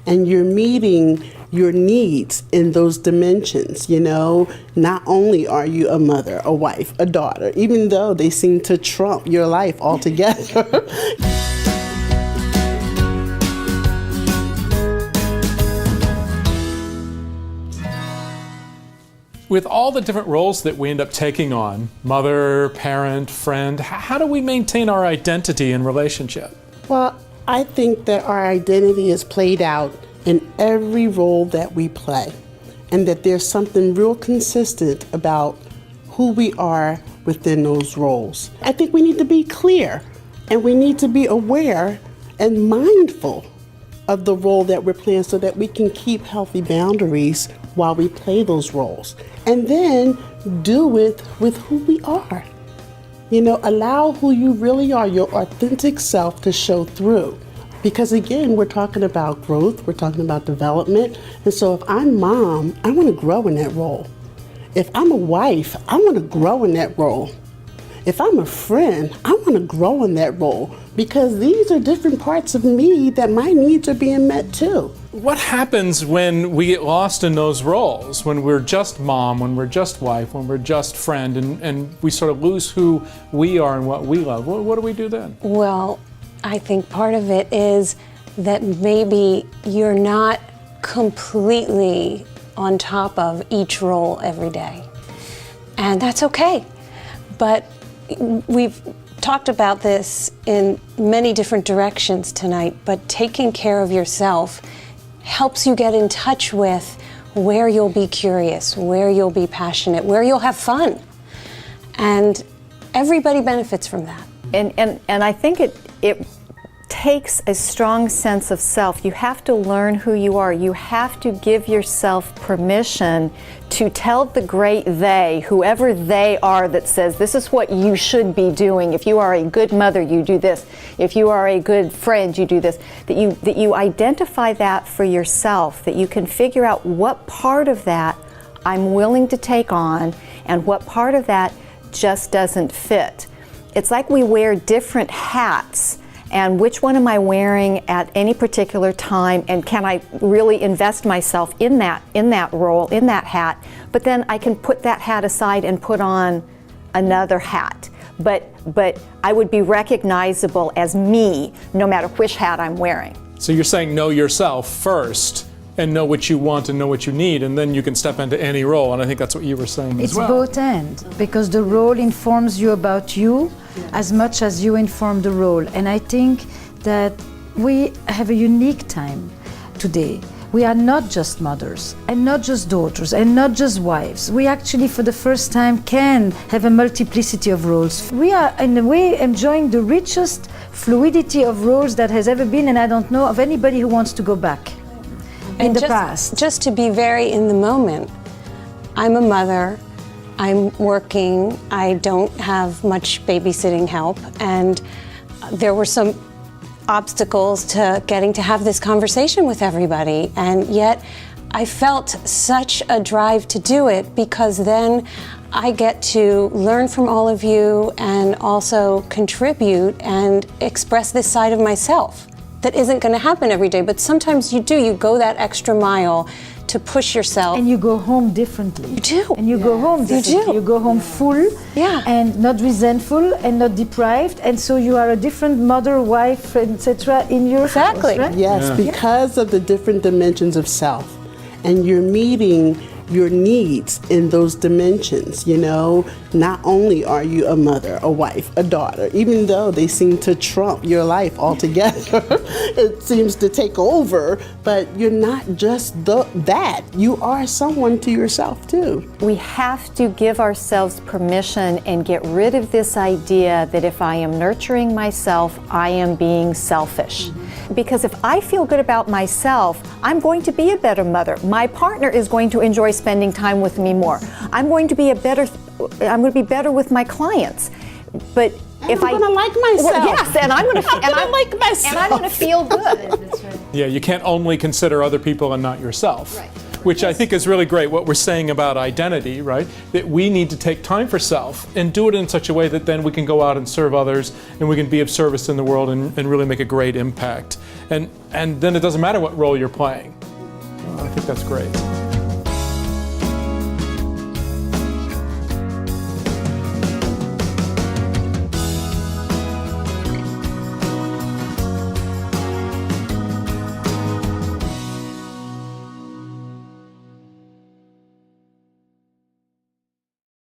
and you're meeting your needs in those dimensions. Not only are you a mother, a wife, a daughter, even though they seem to trump your life altogether. With all the different roles that we end up taking on, mother, parent, friend, how do we maintain our identity in relationship? Well, I think that our identity is played out in every role that we play, and that there's something real consistent about who we are within those roles. I think we need to be clear, and we need to be aware and mindful of the role that we're playing so that we can keep healthy boundaries while we play those roles. And then do it with who we are. Allow who you really are, your authentic self, to show through. Because again, we're talking about growth, we're talking about development. And so if I'm mom, I want to grow in that role. If I'm a wife, I want to grow in that role. If I'm a friend, I want to grow in that role, because these are different parts of me that my needs are being met too. What happens when we get lost in those roles? When we're just mom, when we're just wife, when we're just friend, and we sort of lose who we are and what we love? What do we do then? Well, I think part of it is that maybe you're not completely on top of each role every day. And that's okay. But we've talked about this in many different directions tonight, but taking care of yourself helps you get in touch with where you'll be curious, where you'll be passionate, where you'll have fun. And everybody benefits from that. And I think it takes a strong sense of self. You have to learn who you are. You have to give yourself permission to tell the great they, whoever they are, that says this is what you should be doing. If you are a good mother, you do this. If you are a good friend, you do this. That you identify that for yourself, that you can figure out what part of that I'm willing to take on and what part of that just doesn't fit. It's like we wear different hats, and which one am I wearing at any particular time, and can I really invest myself in that role, in that hat? But then I can put that hat aside and put on another hat. But I would be recognizable as me no matter which hat I'm wearing. So you're saying know yourself first, and know what you want and know what you need, and then you can step into any role. And I think that's what you were saying as well. It's both ends, because the role informs you about you as much as you inform the role. And I think that we have a unique time today. We are not just mothers, and not just daughters, and not just wives. We actually, for the first time, can have a multiplicity of roles. We are, in a way, enjoying the richest fluidity of roles that has ever been, and I don't know of anybody who wants to go back. In the past. Just to be very in the moment, I'm a mother, I'm working, I don't have much babysitting help, and there were some obstacles to getting to have this conversation with everybody, and yet I felt such a drive to do it, because then I get to learn from all of you and also contribute and express this side of myself. That isn't going to happen every day, but sometimes you do. You go that extra mile to push yourself. And you go home differently. You do. And you go home differently. You do. You go home full, and not resentful and not deprived, and so you are a different mother, wife, etc. in your house, right? Yes, because of the different dimensions of self, and you're meeting your needs in those dimensions. Not only are you a mother, a wife, a daughter, even though they seem to trump your life altogether, it seems to take over, but you're not just that. You are someone to yourself too. We have to give ourselves permission and get rid of this idea that if I am nurturing myself, I am being selfish. Because if I feel good about myself, I'm going to be a better mother. My partner is going to enjoy spending time with me more. I'm going to be better with my clients. But if I'm gonna like myself. Well, yes, and I'm gonna like myself. And I'm gonna feel good. Yeah, you can't only consider other people and not yourself. Right. which I think is really great, what we're saying about identity, right? That we need to take time for self and do it in such a way that then we can go out and serve others and we can be of service in the world and really make a great impact. And then it doesn't matter what role you're playing. I think that's great.